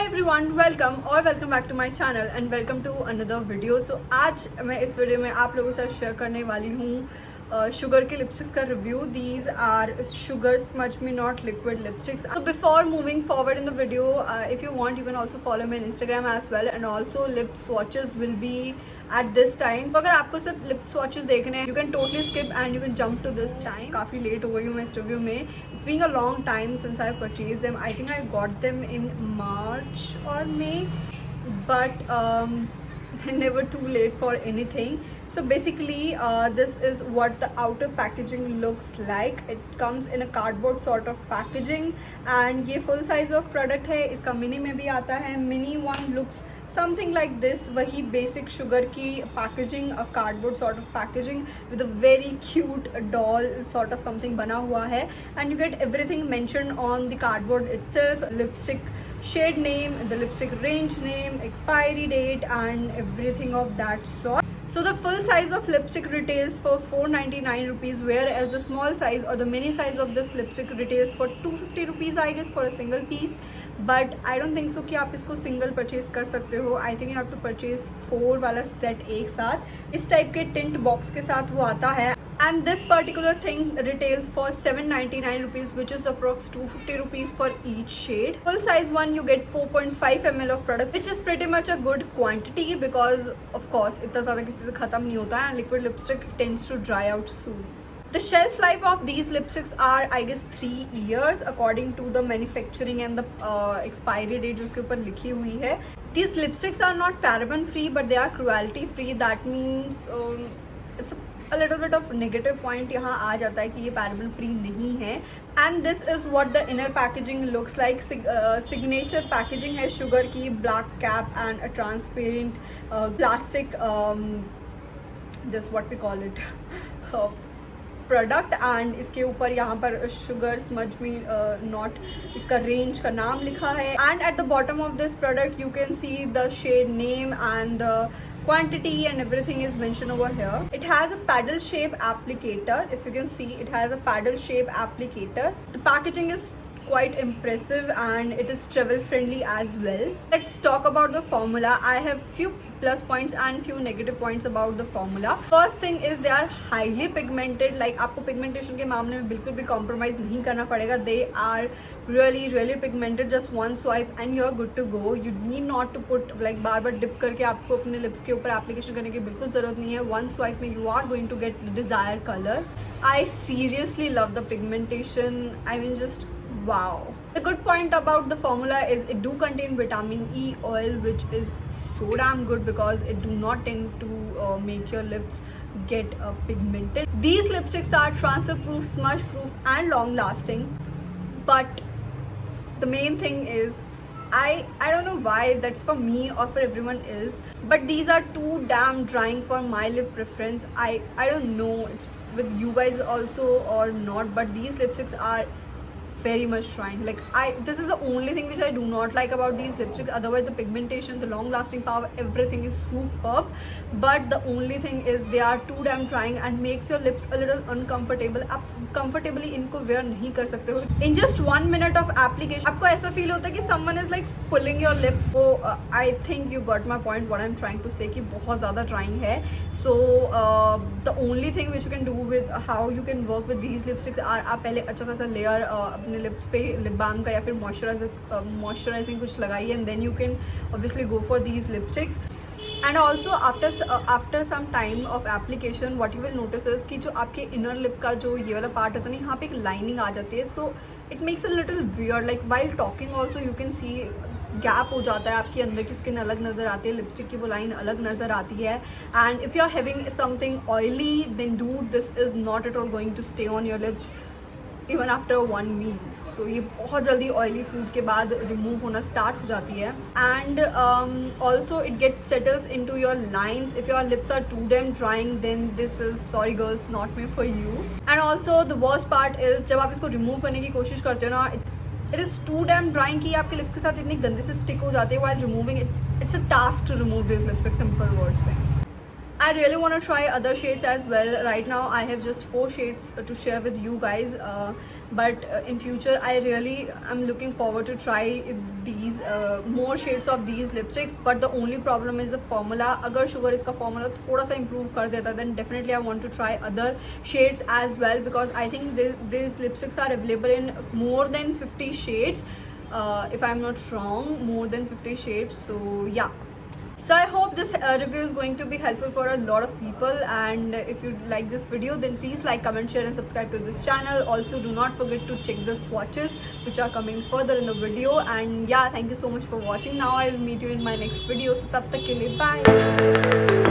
Hi everyone, welcome back to my channel and welcome to another video. So आज मैं इस video में आप लोगों के साथ शेयर करने वाली हूँ शुगर के लिपस्टिक्स का review. These are Sugar smudge me not liquid lipsticks. So before moving forward in the video, if you want you can also follow me on Instagram as well, and also lip swatches will be at this time. So अगर आपको सिर्फ lip swatches देखने हैं, you can totally skip and you can jump to this time. काफ़ी late हो गई हूँ मैं इस रिव्यू में. It's been a long time since I purchased them. I think I got them in March or May, but they were too late for anything. So basically this is what the outer packaging looks like. It comes in a cardboard sort of packaging and ये full size of product है. इसका mini में भी आता है. Mini one looks something like this. वही basic sugar की packaging, a cardboard sort of packaging with a very cute doll sort of something बना हुआ है, and you get everything mentioned on the cardboard itself. Lipstick shade name, the lipstick range name, expiry date and everything of that sort. So the full size of lipstick retails for 499 rupees, whereas the small size or the mini size of this lipstick retails for 250 rupees, I guess, for a single piece. But I don't think so कि आप इसको single purchase कर सकते हो. I think you have to purchase 4 वाला set एक साथ. इस टाइप के tint box के साथ वो आता है. And this particular thing retails for 799 rupees, which is approx 250 rupees for each shade. Full size one you get 4.5 ml of product, which is pretty much a good quantity because of course इतना ज़्यादा किसी से ख़त्म नहीं होता है, and liquid lipstick tends to dry out soon. The shelf life of these lipsticks are, I guess, 3 years according to the manufacturing and the expiry date जो उसके ऊपर लिखी हुई है. These lipsticks are not paraben free, but they are cruelty free. That means it's a little bit of negative point यहाँ आ जाता है कि ये पैराबेन फ्री नहीं है. And this is what the inner packaging looks like. Signature packaging है Sugar की, black cap and a transparent plastic, this what we call it product. And इसके ऊपर यहाँ पर शुगर स्मज मी नॉट इसका range का नाम लिखा है. And at the bottom of this product you can see the shade name and the quantity and everything is mentioned over here. It has a paddle shape applicator. If you can see, it has a paddle shape applicator. The packaging is quite impressive and it is travel friendly as well. Let's talk about the formula. I have few plus points and few negative points about the formula. First thing is they are highly pigmented. Like आपको pigmentation के मामले में बिल्कुल भी compromise नहीं करना पड़ेगा. They are really pigmented. Just one swipe and you're good to go. You need not to put like bar bar dip करके आपको अपने lips के ऊपर application करने की बिल्कुल ज़रूरत नहीं है. One swipe में you are going to get the desired color. I seriously love the pigmentation. I mean just wow. The good point about the formula is it do contain vitamin E oil, which is so damn good because it do not tend to make your lips get pigmented. These lipsticks are transfer proof, smudge proof and long lasting, but the main thing is I don't know why that's for me or for everyone else, but these are too damn drying for my lip preference. I don't know it's with you guys also or not, but these lipsticks are very much trying. Like this is the only thing which I do not like about these lipsticks. Otherwise the pigmentation, the long lasting power, everything is superb, but the only thing is they are too damn trying and makes your lips a little uncomfortable. आप comfortably इनको wear नहीं कर सकते हो. In just 1 minute of application आपको ऐसा feel होता है कि someone is like pulling your lips. So I think you got my point what I'm trying to say कि बहुत ज़्यादा trying है. So the only thing which you can do with how you can work with these lipsticks are आप पहले अच्छा खासा layer अपने lips पे लिप बाम का या फिर मॉइस्चराइजिंग कुछ लगाइए, and then you can obviously go for these lipsticks. And also after some time of application what you will notice is कि जो आपके इनर लिप का जो ये वाला पार्ट होता है ना, यहाँ पे एक लाइनिंग आ जाती है. So it makes a little weird. Like while talking also you can C gap हो जाता है, आपकी अंदर की स्किन अलग नज़र आती है, लिपस्टिक की वो लाइन अलग नज़र आती है. And if you are having something oily then dude this is not at all going to stay on your lips even after 1 meal. So ये बहुत जल्दी ऑयली फूड के बाद रिमूव होना स्टार्ट हो जाती है. And also it get settles in to your lines. If your lips are too damn drying then this is sorry girls not made for you. And also the worst part is जब आप इसको remove करने की कोशिश करते हो ना, it is too damn drying कि आपके लिप्स के साथ इतनी गंदे से स्टिक हो जाते हैं while removing. It's a task to remove these lipsticks, simple words में. I really want to try other shades as well. Right now I have just 4 shades to share with you guys, but in future I really am looking forward to try these more shades of these lipsticks. But the only problem is the formula. अगर Sugar इसका formula थोड़ा सा improve कर देता, then definitely I want to try other shades as well, because I think these lipsticks are available in more than 50 shades, if I'm not wrong, more than 50 shades. So yeah. So I hope this review is going to be helpful for a lot of people, and if you like this video, then please like, comment, share and subscribe to this channel. Also do not forget to check the swatches which are coming further in the video. And yeah, thank you so much for watching. Now I will meet you in my next video. So tab tak ke liye bye.